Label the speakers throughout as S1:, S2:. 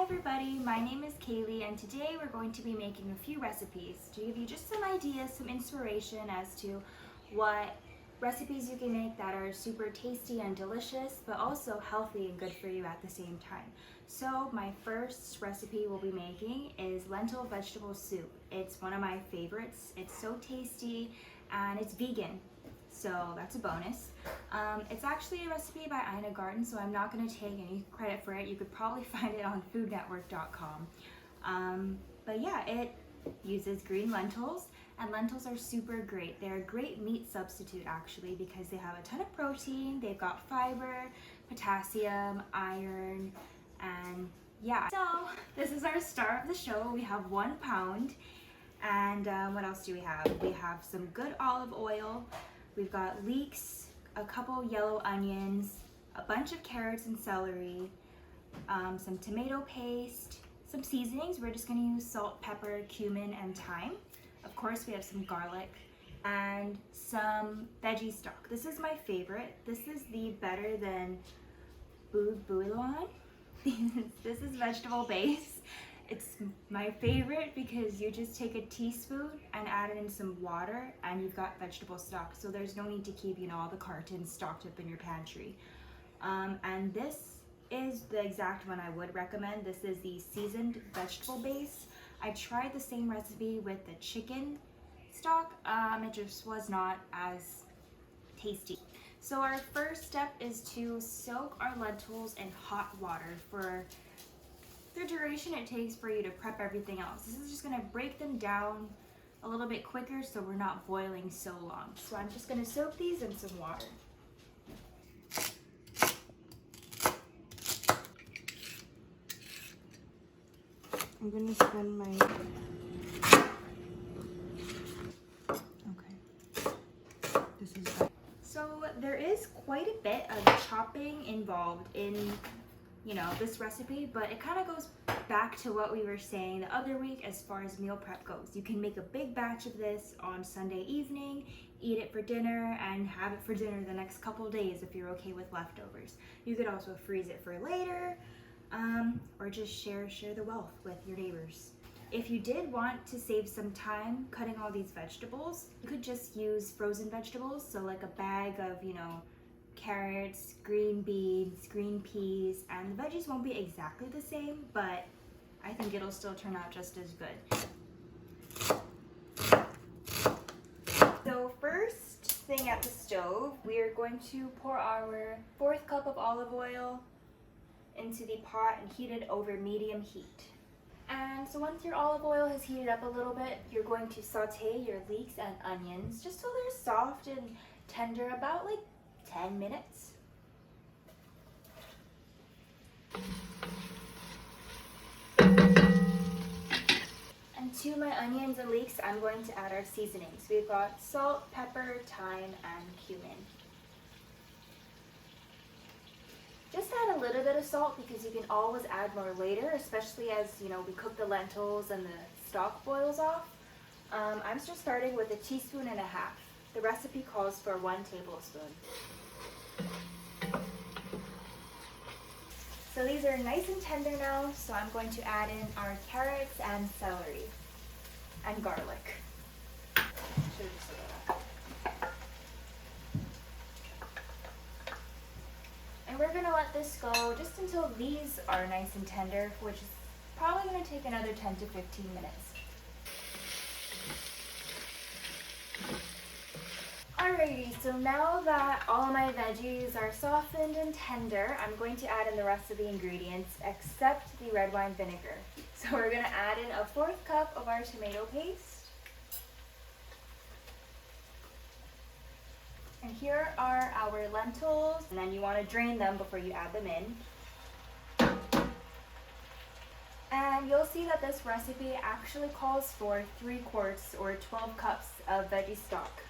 S1: everybody, my name is Kaylee and today we're going to be making a few recipes to give you just some ideas, some inspiration as to what recipes you can make that are super tasty and delicious but also healthy and good for you at the same time. So my first recipe we'll be making is lentil vegetable soup. It's one of my favorites. It's so tasty and it's vegan, so that's a bonus. It's actually a recipe by Ina Garten, so I'm not going to take any credit for it. You could probably find it on foodnetwork.com. But yeah, it uses green lentils, and lentils are super great. They're a great meat substitute actually because they have a ton of protein, they've got fiber, potassium, iron, and yeah. So this is our star of the show. We have 1 pound, and what else do we have? We have some good olive oil. We've got leeks, a couple yellow onions, a bunch of carrots and celery, some tomato paste, some seasonings. We're just going to use salt, pepper, cumin, and thyme. Of course, we have some garlic and some veggie stock. This is my favorite. This is the better than bouillon. This is vegetable base. It's my favorite because you just take a teaspoon and add it in some water and you've got vegetable stock. So there's no need to keep, all the cartons stocked up in your pantry. And this is the exact one I would recommend. This is the seasoned vegetable base. I tried the same recipe with the chicken stock. It just was not as tasty. So our first step is to soak our lentils in hot water for the duration it takes for you to prep everything else. This is just gonna break them down a little bit quicker so we're not boiling so long. So I'm just gonna soak these in some water. I'm gonna spend my... Okay. This is... So there is quite a bit of chopping involved in this recipe, but it kind of goes back to what we were saying the other week as far as meal prep goes. You can make a big batch of this on Sunday evening, eat it for dinner, and have it for dinner the next couple days if you're okay with leftovers. You could also freeze it for later, or just share the wealth with your neighbors. If you did want to save some time cutting all these vegetables, you could just use frozen vegetables, so like a bag of, carrots, green beans, green peas, and the veggies won't be exactly the same, but I think it'll still turn out just as good. So first thing at the stove, we are going to pour our 4th cup of olive oil into the pot and heat it over medium heat. And so once your olive oil has heated up a little bit, you're going to saute your leeks and onions just so they're soft and tender, about like 10 minutes. And to my onions and leeks, I'm going to add our seasonings. We've got salt, pepper, thyme, and cumin. Just add a little bit of salt because you can always add more later, especially as we cook the lentils and the stock boils off. I'm just starting with 1.5 teaspoons. The recipe calls for 1 tablespoon. So these are nice and tender now, so I'm going to add in our carrots and celery and garlic. And we're gonna let this go just until these are nice and tender, which is probably gonna take another 10 to 15 minutes. Alrighty, so now that all my veggies are softened and tender, I'm going to add in the rest of the ingredients except the red wine vinegar. So we're going to add in a 4th cup of our tomato paste. And here are our lentils, and then you want to drain them before you add them in. And you'll see that this recipe actually calls for 3 quarts or 12 cups of veggie stock.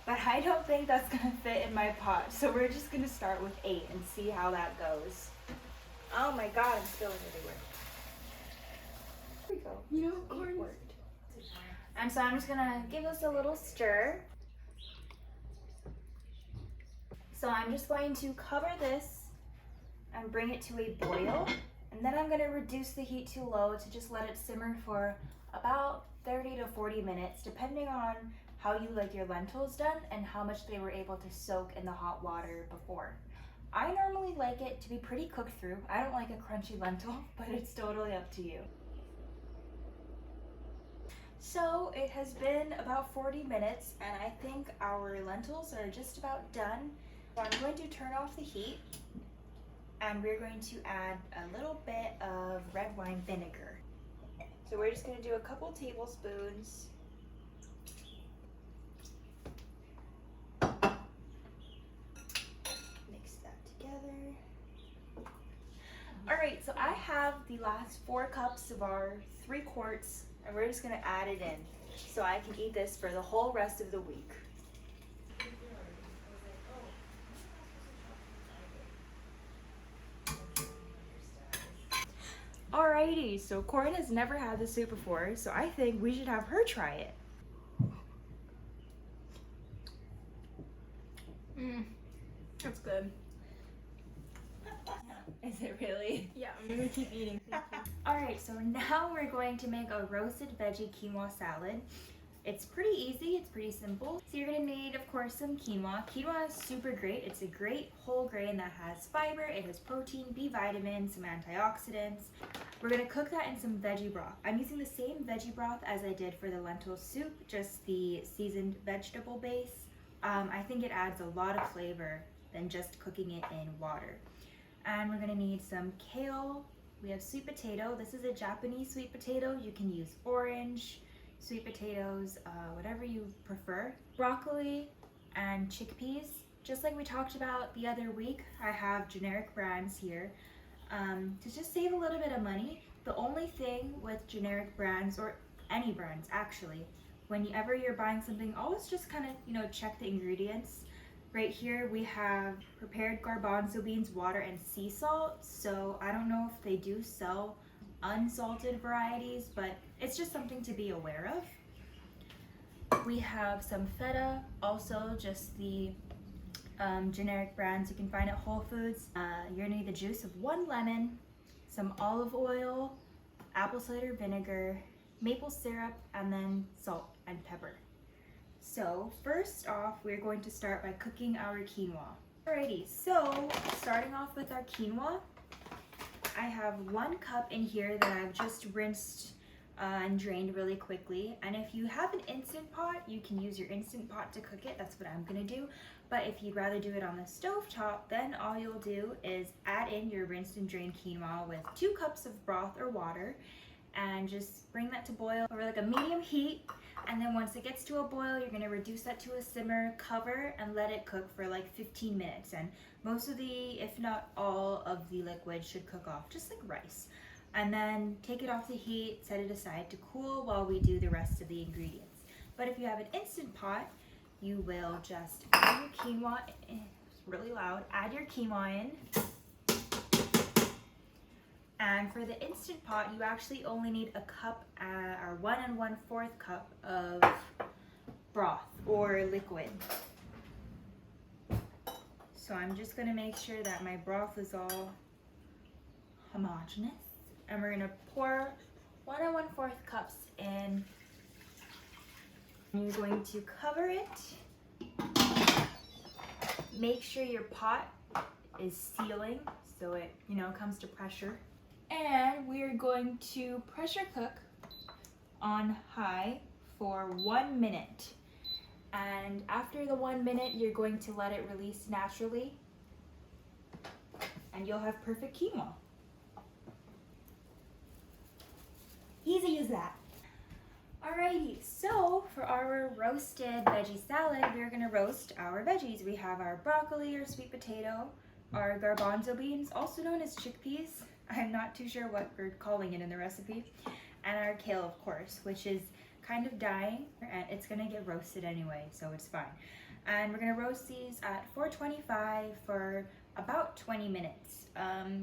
S1: But I don't think that's going to fit in my pot, so we're just going to start with 8 and see how that goes. Oh my god, I'm spilling everywhere. There we go. Corn worked. And so I'm just going to give this a little stir. So I'm just going to cover this and bring it to a boil. And then I'm gonna reduce the heat to low to just let it simmer for about 30 to 40 minutes, depending on how you like your lentils done and how much they were able to soak in the hot water before. I normally like it to be pretty cooked through. I don't like a crunchy lentil, but it's totally up to you. So it has been about 40 minutes and I think our lentils are just about done. So I'm going to turn off the heat and we're going to add a little bit of red wine vinegar. So we're just going to do a couple tablespoons. Mix that together. All right, so I have the last 4 cups of our 3 quarts and we're just going to add it in so I can eat this for the whole rest of the week. Alrighty, so Corin has never had this soup before, so I think we should have her try it. That's good. Is it really?
S2: Yeah, I'm gonna keep eating.
S1: Alright, so now we're going to make a roasted veggie quinoa salad. It's pretty easy, it's pretty simple. So you're gonna need, of course, some quinoa. Quinoa is super great. It's a great whole grain that has fiber, it has protein, B vitamins, some antioxidants. We're gonna cook that in some veggie broth. I'm using the same veggie broth as I did for the lentil soup, just the seasoned vegetable base. I think it adds a lot of flavor than just cooking it in water. And we're gonna need some kale. We have sweet potato. This is a Japanese sweet potato. You can use orange, sweet potatoes, whatever you prefer. Broccoli and chickpeas. Just like we talked about the other week, I have generic brands here. To just save a little bit of money, the only thing with generic brands, or any brands actually, whenever you're buying something, always just kind of, check the ingredients. Right here we have prepared garbanzo beans, water, and sea salt. So I don't know if they do sell unsalted varieties, but it's just something to be aware of. We have some feta, also just the generic brands you can find at Whole Foods. You're gonna need the juice of 1 lemon, some olive oil, apple cider vinegar, maple syrup, and then salt and pepper. So first off, we're going to start by cooking our quinoa. Alrighty, so starting off with our quinoa, I have 1 cup in here that I've just rinsed and drained really quickly. And if you have an Instant Pot, you can use your Instant Pot to cook it. That's what I'm gonna do. But if you'd rather do it on the stove top, then all you'll do is add in your rinsed and drained quinoa with 2 cups of broth or water and just bring that to boil over like a medium heat. And then once it gets to a boil, you're gonna reduce that to a simmer, cover, and let it cook for like 15 minutes. And most of the, if not all of the liquid should cook off, just like rice. And then take it off the heat, set it aside to cool while we do the rest of the ingredients. But if you have an Instant Pot, you will just add your quinoa, it's really loud, add your quinoa in. And for the Instant Pot, you actually only need a cup, or 1 1/4 cup of broth or liquid. So I'm just gonna make sure that my broth is all homogeneous. And we're gonna pour 1 1/4 cups in. And you're going to cover it. Make sure your pot is sealing so it, comes to pressure. And we're going to pressure cook on high for 1 minute. And after the 1 minute, you're going to let it release naturally and you'll have perfect quinoa. Easy as that. Alrighty, so for our roasted veggie salad, we're gonna roast our veggies. We have our broccoli or sweet potato, our garbanzo beans, also known as chickpeas. I'm not too sure what we're calling it in the recipe. And our kale, of course, which is kind of dying, and it's gonna get roasted anyway, so it's fine. And we're gonna roast these at 425 for about 20 minutes,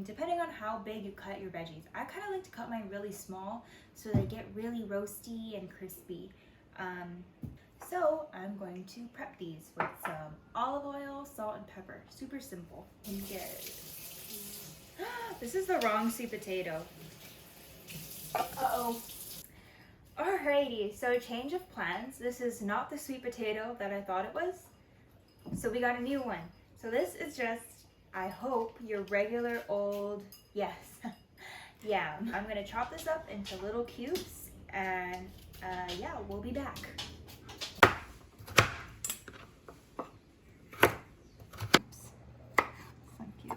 S1: depending on how big you cut your veggies. I kind of like to cut mine really small so they get really roasty and crispy. So I'm going to prep these with some olive oil, salt, and pepper. Super simple. And get This is the wrong sweet potato. Uh-oh. Alrighty, so change of plans. This is not the sweet potato that I thought it was. So we got a new one. So this is just, I hope, your regular old, yes, yam. I'm gonna chop this up into little cubes and yeah, we'll be back. Thank you.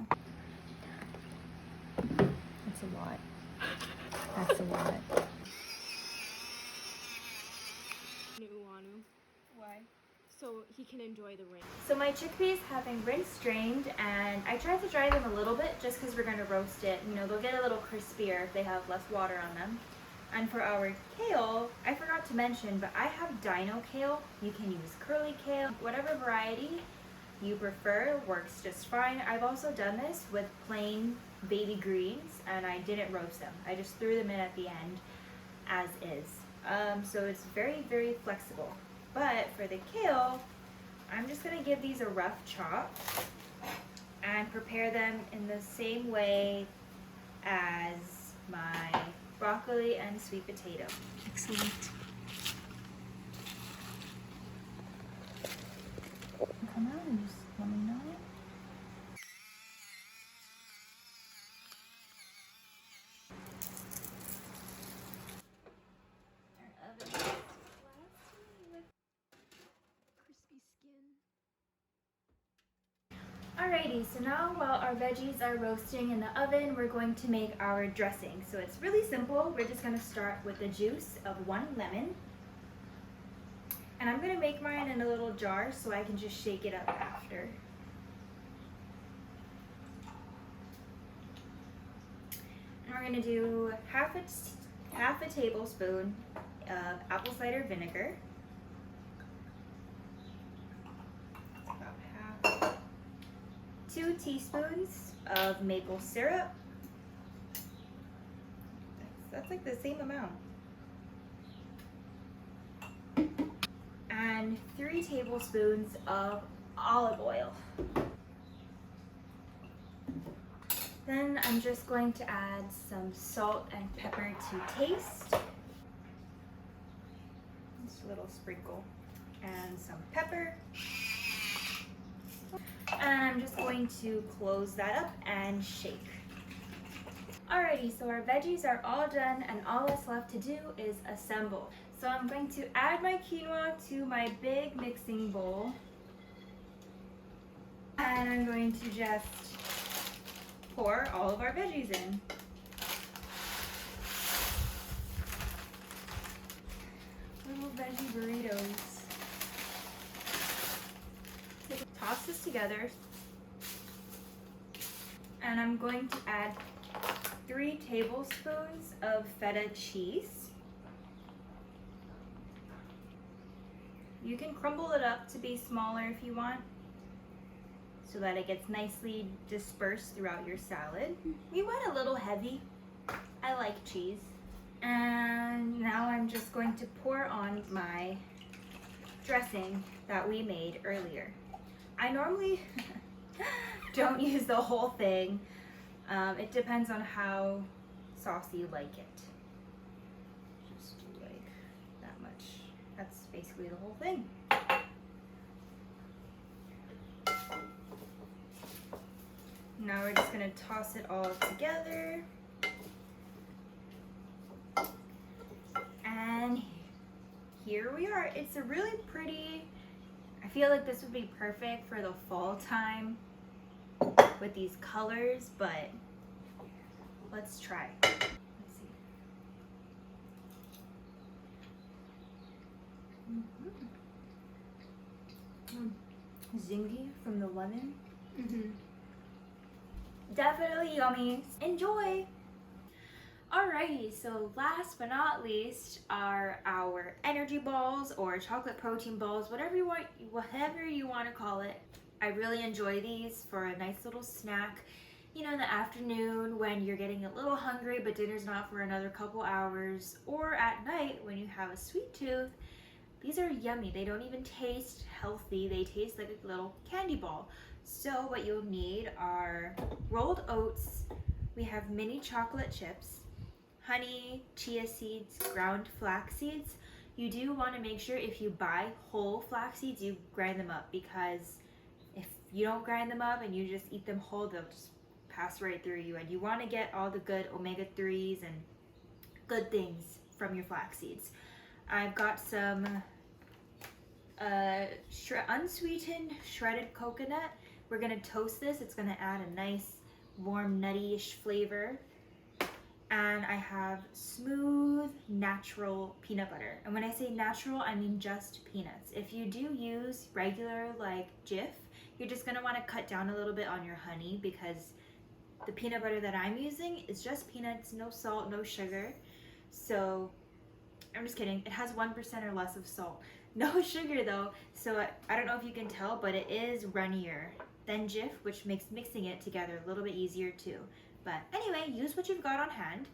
S1: That's a lot. That's a lot.
S2: Why? So he can enjoy the rain.
S1: So my chickpeas have been rinsed, drained, and I tried to dry them a little bit just because we're going to roast it. You know, they'll get a little crispier if they have less water on them. And for our kale, I forgot to mention, but I have dino kale. You can use curly kale. Whatever variety you prefer works just fine. I've also done this with plain baby greens, and I didn't roast them. I just threw them in at the end as is. So it's very, very flexible. But for the kale, I'm just gonna give these a rough chop and prepare them in the same way as my broccoli and sweet potato.
S2: Excellent.
S1: Come out and just let me know.
S2: Crispy skin.
S1: Alrighty, so now while our veggies are roasting in the oven, we're going to make our dressing. So it's really simple. We're just going to start with the juice of 1 lemon. And I'm going to make mine in a little jar so I can just shake it up after. And we're going to do half a tablespoon of apple cider vinegar. About half. 2 teaspoons of maple syrup. That's like the same amount. And 3 tablespoons of olive oil. Then I'm just going to add some salt and pepper to taste. Just a little sprinkle. And some pepper. And I'm just going to close that up and shake. Alrighty, so our veggies are all done and all that's left to do is assemble. So I'm going to add my quinoa to my big mixing bowl. And I'm going to just pour all of our veggies in. Little veggie burritos. Toss this together. And I'm going to add 3 tablespoons of feta cheese. You can crumble it up to be smaller if you want, so that it gets nicely dispersed throughout your salad. We went a little heavy. I like cheese. And now I'm just going to pour on my dressing that we made earlier. I normally don't use the whole thing. It depends on how saucy you like it. Just like that much. That's basically the whole thing. Now we're just gonna toss it all together. And here we are. It's a really pretty, I feel like this would be perfect for the fall time with these colors, but let's try. Let's see. Zingy from the lemon. Definitely yummy. Enjoy! Alrighty, so last but not least are our energy balls or chocolate protein balls, whatever you want to call it. I really enjoy these for a nice little snack, you know, in the afternoon when you're getting a little hungry but dinner's not for another couple hours, or at night when you have a sweet tooth. These are yummy. They don't even taste healthy. They taste like a little candy ball. So what you'll need are rolled oats, we have mini chocolate chips, honey, chia seeds, ground flax seeds. You do want to make sure if you buy whole flax seeds, you grind them up, because if you don't grind them up and you just eat them whole, they'll just pass right through you. And you want to get all the good omega-3s and good things from your flax seeds. I've got some unsweetened shredded coconut. We're gonna toast this. It's gonna add a nice warm nutty-ish flavor. And I have smooth natural peanut butter. And when I say natural, I mean just peanuts. If you do use regular like Jif, you're just gonna want to cut down a little bit on your honey, because the peanut butter that I'm using is just peanuts, no salt, no sugar. So I'm just kidding, it has 1% or less of salt. No sugar though, so I don't know if you can tell, but it is runnier than Jif, which makes mixing it together a little bit easier too. But anyway, use what you've got on hand.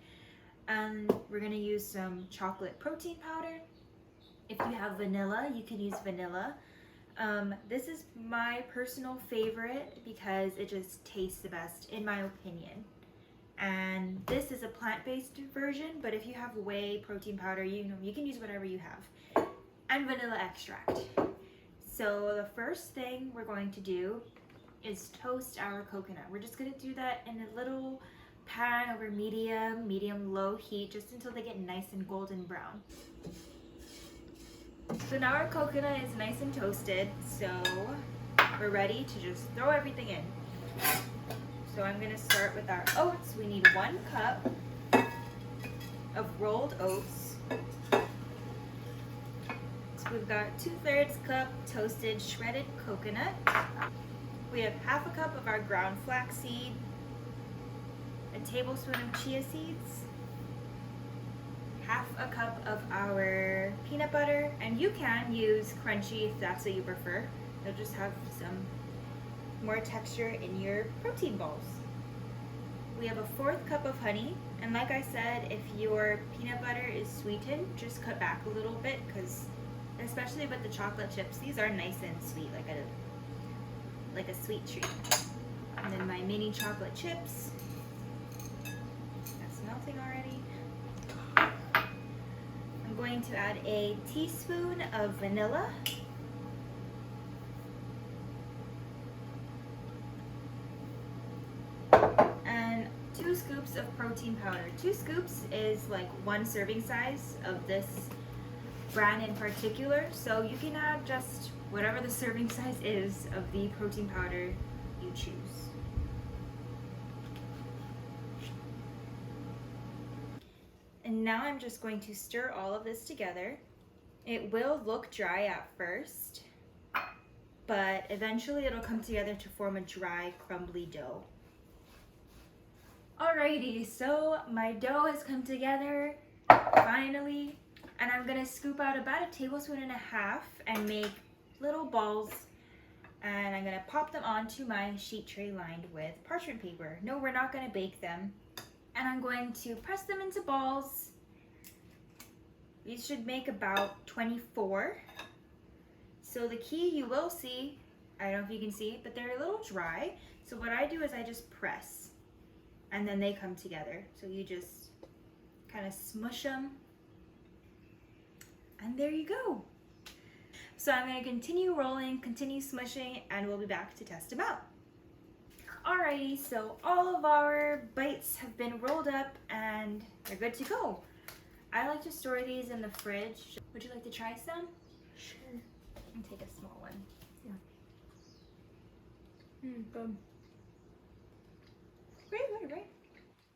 S1: We're gonna use some chocolate protein powder. If you have vanilla, you can use vanilla. This is my personal favorite because it just tastes the best, in my opinion. And this is a plant-based version, but if you have whey protein powder, you can use whatever you have. And vanilla extract. So the first thing we're going to do is toast our coconut. We're just gonna do that in a little pan over medium-low heat, just until they get nice and golden brown. So now our coconut is nice and toasted, so we're ready to just throw everything in. So I'm gonna start with our oats. We need 1 cup of rolled oats. So we've got 2/3 cup toasted shredded coconut. We have 1/2 cup of our ground flaxseed, a tablespoon of chia seeds, 1/2 cup of our peanut butter, and you can use crunchy if that's what you prefer. You'll just have some more texture in your protein balls. We have a 1/4 cup of honey, and like I said, if your peanut butter is sweetened, just cut back a little bit, because especially with the chocolate chips, these are nice and sweet, like a sweet treat. And then my mini chocolate chips. That's melting already. I'm going to add a teaspoon of vanilla. And 2 scoops of protein powder. 2 scoops is like 1 serving size of this brand in particular, so you can add just whatever the serving size is of the protein powder you choose. And now I'm just going to stir all of this together. It will look dry at first, but eventually it'll come together to form a dry, crumbly dough. Alrighty, so my dough has come together, finally. And I'm gonna scoop out about 1.5 tablespoons and make little balls, and I'm gonna pop them onto my sheet tray lined with parchment paper. No, we're not gonna bake them. And I'm going to press them into balls. These should make about 24. So the key, you will see, I don't know if you can see, but they're a little dry. So what I do is I just press, and then they come together. So you just kind of smush them. And there you go. So I'm going to continue rolling, continue smushing, and we'll be back to test them out. Alrighty, so all of our bites have been rolled up and they're good to go. I like to store these in the fridge. Would you like to try some?
S2: Sure.
S1: I'll take a small one.
S2: Good.
S1: Pretty good, right?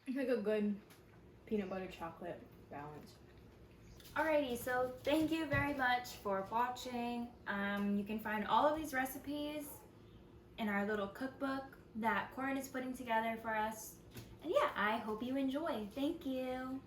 S2: It's like a good peanut butter chocolate balance.
S1: Alrighty, so thank you very much for watching. You can find all of these recipes in our little cookbook that Corin is putting together for us. And yeah, I hope you enjoy. Thank you.